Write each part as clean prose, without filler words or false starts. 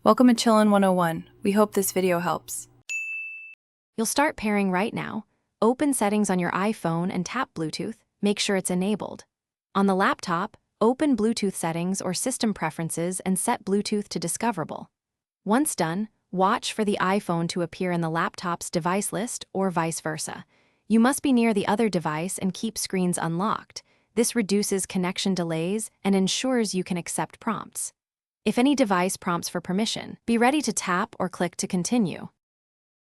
Welcome to Chillin' 101. We hope this video helps. You'll start pairing right now. Open Settings on your iPhone and tap Bluetooth. Make sure it's enabled. On the laptop, open Bluetooth Settings or System Preferences and set Bluetooth to Discoverable. Once done, watch for the iPhone to appear in the laptop's device list or vice versa. You must be near the other device and keep screens unlocked. This reduces connection delays and ensures you can accept prompts. If any device prompts for permission, be ready to tap or click to continue.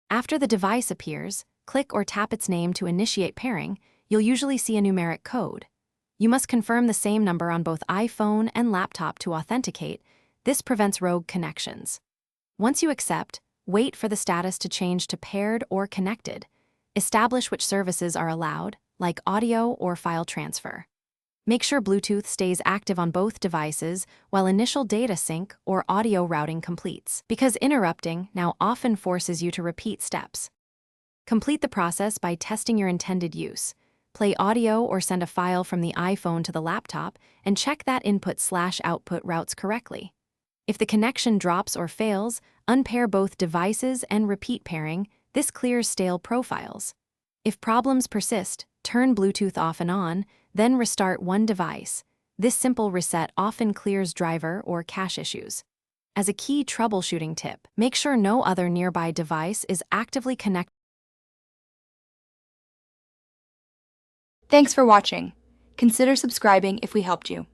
After the device appears, click or tap its name to initiate pairing. You'll usually see a numeric code. You must confirm the same number on both iPhone and laptop to authenticate. This prevents rogue connections. Once you accept, wait for the status to change to paired or connected. Establish which services are allowed, like audio or file transfer. Make sure Bluetooth stays active on both devices while initial data sync or audio routing completes, because interrupting now often forces you to repeat steps. Complete the process by testing your intended use. Play audio or send a file from the iPhone to the laptop and check that input/output routes correctly. If the connection drops or fails, unpair both devices and repeat pairing. This clears stale profiles. If problems persist, turn Bluetooth off and on, then restart one device. This simple reset often clears driver or cache issues. As a key troubleshooting tip, make sure no other nearby device is actively connected. Thanks for watching. Consider subscribing if we helped you.